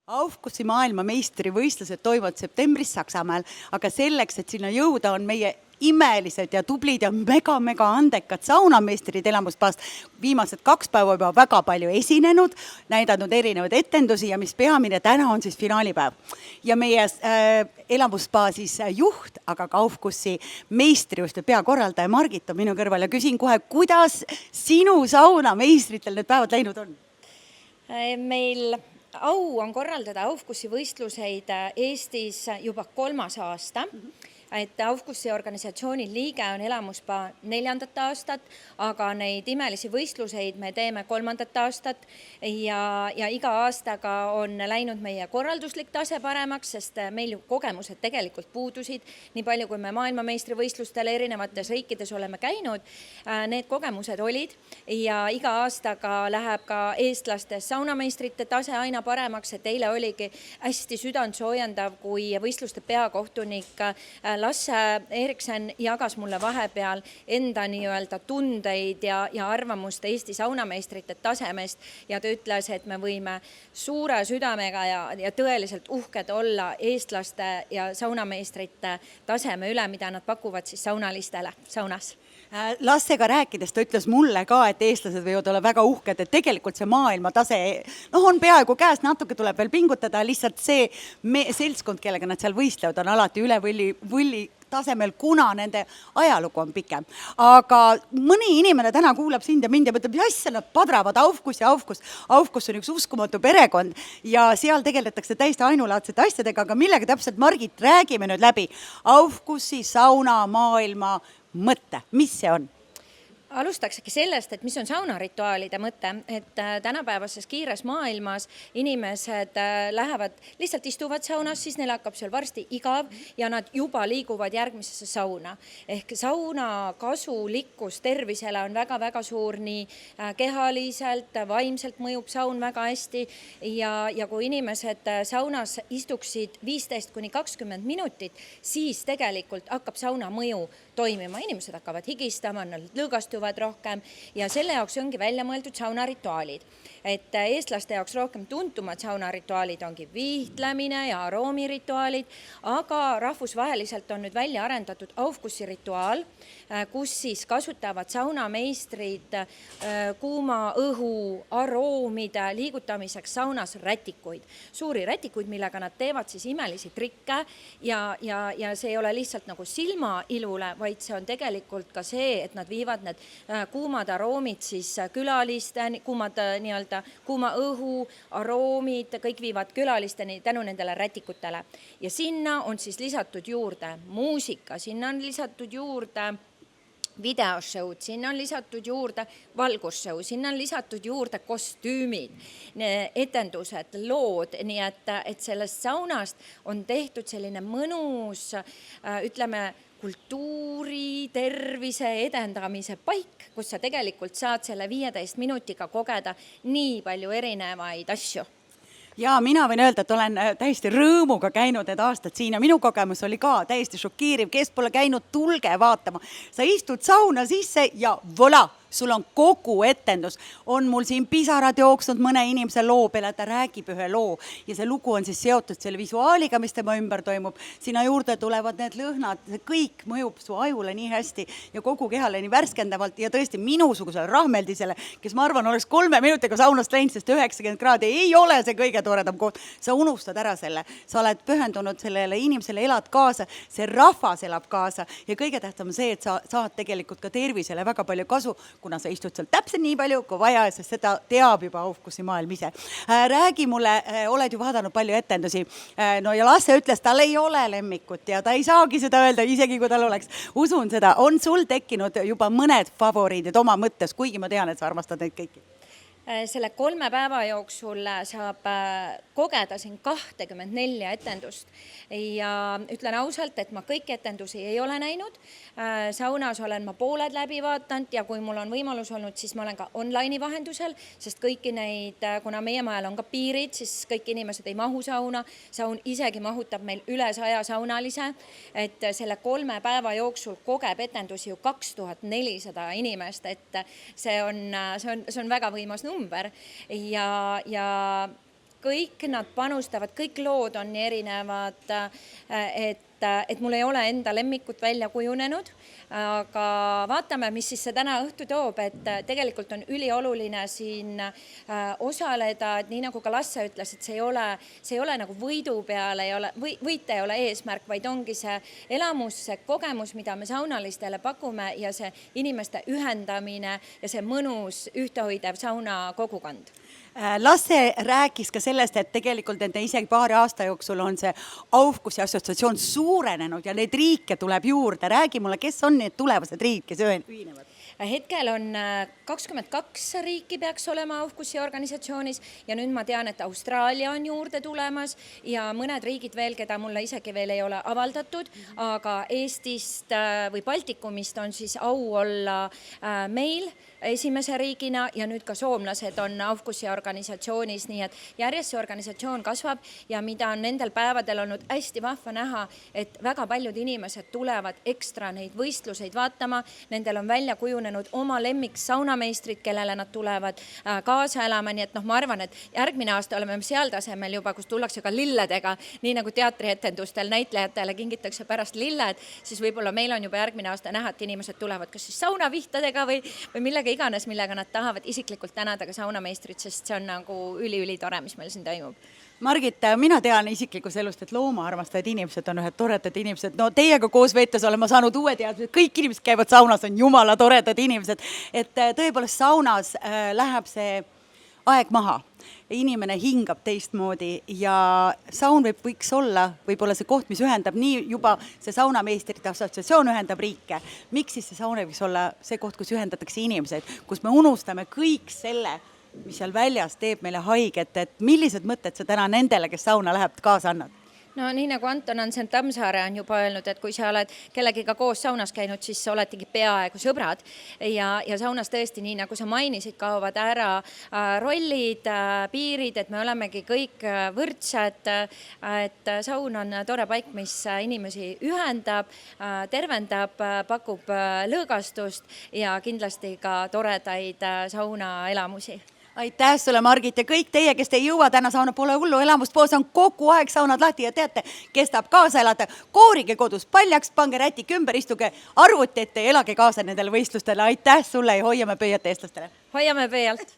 Aufkussi maailmameistrivõistlused toimuvad septembris Saksamaal, aga selleks, et sinna jõuda, on meie imelised ja tublid ja mega andekad saunameistrid elamuspaast viimased 2 päeva juba väga palju esinenud, näidanud erinevaid etendusi ja mis peamine, täna on siis finaalipäev. Ja meie elamuspaa siis juht, aga ka Aufkussi meistrijuht ja peakorraldaja Margit on minu kõrval ja küsin kohe, kuidas sinu saunameistritel need päevad läinud on? Meil au on korraldada Aufkussi võistluseid Eestis juba 3. aasta. Et Aufkussi organisatsiooni liige on elamuspaa 4. aastat, aga neid imelisi võistluseid me teeme 3. aastat ja iga aastaga on läinud meie korralduslik tase paremaks, sest meil ju kogemused tegelikult puudusid. Nii palju, kui me maailmameistrivõistlustel erinevates riikides oleme käinud, need kogemused olid ja iga aastaga läheb ka eestlaste saunameistrite tase aina paremaks, et eile oligi hästi südantsoojendav, kui võistluste peakohtunik Lasse Eriksen jagas mulle vahepeal enda nii-öelda tundeid ja arvamust Eesti saunameistrite tasemest ja ta ütles, et me võime suure südamega ja tõeliselt uhked olla eestlaste ja saunameistrite taseme üle, mida nad pakuvad siis saunalistele saunas. Lassega rääkides ta ütles mulle ka, et eestlased võivad olla väga uhked, et tegelikult see maailma tase on peaaegu käes, natuke tuleb veel pingutada, lihtsalt see seltskond, kellega nad seal võistlevad, on alati üle võlli tasemel, kuna nende ajalugu on pikem. Aga mõni inimene täna kuulab sind ja mind ja mõtleb, mis asja nad padravad, Aufkuss ja Aufkuss. Aufkuss on üks uskumatu perekond ja seal tegeletakse täiesti ainulaadsete asjadega, aga millega täpselt, Margit, räägime nüüd läbi Aufkussi sauna maailma mõtte. Mis see on? Alustaksegi sellest, et mis on saunarituaalide mõte, et tänapäevases kiires maailmas inimesed lähevad, lihtsalt istuvad saunas, siis neil hakkab seal varsti igav ja nad juba liiguvad järgmisesse sauna. Ehk sauna kasulikkus tervisele on väga suur, nii kehaliselt, vaimselt mõjub saun väga hästi ja kui inimesed saunas istuksid 15–20 minutit, siis tegelikult hakkab sauna mõju toimima. Inimesed hakkavad higistama, nad lõõgastuvad rohkem ja selle jaoks ongi välja mõeldud saunarituaalid. Et eestlaste jaoks rohkem tuntumad saunarituaalid ongi vihtlemine ja aroomirituaalid, aga rahvusvaheliselt on nüüd välja arendatud Aufkussi rituaal, kus siis kasutavad saunameistrid kuuma õhu aroomide liigutamiseks saunas rätikuid. Suuri rätikuid, millega nad teevad siis imelisi trikke ja see ei ole lihtsalt nagu silmailule, vaid see on tegelikult ka see, et nad viivad need kuumad aroomid siis külaliste, kuuma õhu, aroomid, kõik viivad külalisteni tänu nendele rätikutele. Ja sinna on siis lisatud juurde muusika, sinna on lisatud juurde videoshowd, sinna on lisatud juurde valgusshow, sinna on lisatud juurde kostüümid, etendused, lood, nii et sellest saunast on tehtud selline mõnus, ütleme, kultuuri, tervise edendamise paik, kus sa tegelikult saad selle 15 minutiga kogeda nii palju erinevaid asju. Ja mina võin öelda, et olen täiesti rõõmuga käinud need aastad siin ja minu kogemus oli ka täiesti šokiiriv, kes pole käinud, tulge vaatama. Sa istud sauna sisse ja vola! Sul on kogu etendus. On mul siin pisarad jooksnud mõne inimese loo peale, ta räägib ühe loo ja see lugu on siis seotud selle visuaaliga, mis tema ümber toimub. Sinna juurde tulevad need lõhnad, see kõik mõjub su ajule nii hästi ja kogu kehale nii värskendavalt ja tõesti minusugusele rahmeldisele, kes ma arvan oleks 3 minutiga saunast läinud, sest 90 kraadi ei ole see kõige toredam koht. Sa unustad ära selle, sa oled pühendunud sellele inimesele, elad kaasa, see rahvas elab kaasa ja kõige tähtsam see, et sa saad tegelikult ka tervisele väga palju kasu, kuna sa istud seal täpselt nii palju, kui vaja, sest seda teab juba Aufkussi maailm ise. Räägi mulle, oled ju vaadanud palju etendusi. No ja Lasse ütles, tal ei ole lemmikut ja ta ei saagi seda öelda, isegi kui tal oleks. Usun seda, on sul tekkinud juba mõned favoriidid oma mõttes, kuigi ma tean, et sa armastad neid kõiki. Selle 3 päeva jooksul saab kogeda siin 24 etendust ja ütlen ausalt, et ma kõik etendusi ei ole näinud. Saunas olen ma pooled läbi vaatanud ja kui mul on võimalus olnud, siis ma olen ka online'i vahendusel, sest kõiki neid, kuna meie majal on ka piirid, siis kõik inimesed ei mahu sauna. Saun isegi mahutab meil üle 100 saunalise, et selle 3 päeva jooksul kogeb etendusi ju 2400 inimest, et see on väga võimas number ja kõik nad panustavad, kõik lood on nii erinevad, et mul ei ole enda lemmikut välja kujunenud, aga vaatame, mis siis see täna õhtu toob, et tegelikult on ülioluline siin osaleda, et nii nagu ka Lasse ütles, et see ei ole nagu võidu peale, võita ei ole eesmärk, vaid ongi see elamus, see kogemus, mida me saunalistele pakume ja see inimeste ühendamine ja see mõnus ühtehoidev sauna kogukond. Lasse rääkis ka sellest, et tegelikult nende isegi paari aasta jooksul on see Aufgusi assotsiatsioon suurenenud ja neid riike tuleb juurde. Räägi mulle, kes on need tulevased riik, kes ühinevad? Hetkel on 22 riiki peaks olema Aufgusi organisatsioonis ja nüüd ma tean, et Austraalia on juurde tulemas ja mõned riigid veel, keda mulle isegi veel ei ole avaldatud, aga Eestist või Baltikumist on siis au olla meil esimese riigina ja nüüd ka soomlased on Aufgusi organisatsioonis, nii et järjest see organisatsioon kasvab ja mida on nendel päevadel olnud hästi vahva näha, et väga paljud inimesed tulevad ekstra neid võistluseid vaatama, nendel on välja kujunenud oma lemmik saunameistrid, kellele nad tulevad kaasa elama, nii et ma arvan, et järgmine aasta oleme seal tasemel juba, kus tullakse ka lilledega, nii nagu teatrietendustel näitlejatele kingitakse pärast lilled, siis võib-olla meil on juba järgmine aasta näha, et inimesed tulevad kas siis saunavihtadega või millega iganes, millega nad tahavad isiklikult tänada ka saunameistrit, sest see on nagu üli tore, mis meil siin toimub. Margit, mina tean isiklikus elust, et loomaarmastajad inimesed on ühed toredad inimesed. No teiega koos veetes olen ma saanud uue teadmised, kõik inimesed käivad saunas, on jumala toredad inimesed. Et tõepoolest saunas läheb see aeg maha. Inimene hingab teistmoodi ja saun võiks olla võib-olla see koht, mis ühendab nii juba see saunameistrite assotsiatsioon ühendab riike. Miks siis see saun võiks olla see koht, kus ühendatakse inimesed, kus me unustame kõik selle, mis seal väljas teeb meile haiget, et millised mõtted sa täna nendele, kes sauna läheb, kaasa annad? No nii nagu Anton Hansen Tammsaare on juba öelnud, et kui sa oled kellegiga koos saunas käinud, siis sa oletegi peaaegu sõbrad ja saunas tõesti, nii nagu sa mainisid, kaovad ära rollid, piirid, et me olemegi kõik võrdsed, et saun on tore paik, mis inimesi ühendab, tervendab, pakub lõõgastust ja kindlasti ka toredaid saunaelamusi. Aitäh sulle, Margit, ja kõik teie, kes te ei jõua täna sauna, pole hullu, elamust poos on kogu aeg saunad lahti ja teate, kes tahab kaasa elada, koorige kodus paljaks, pange rätik ümber, istuge arvuti ette ja elage kaasa nendele võistlustele. Aitäh sulle ja hoiame pöialt eestlastele. Hoiame pöialt.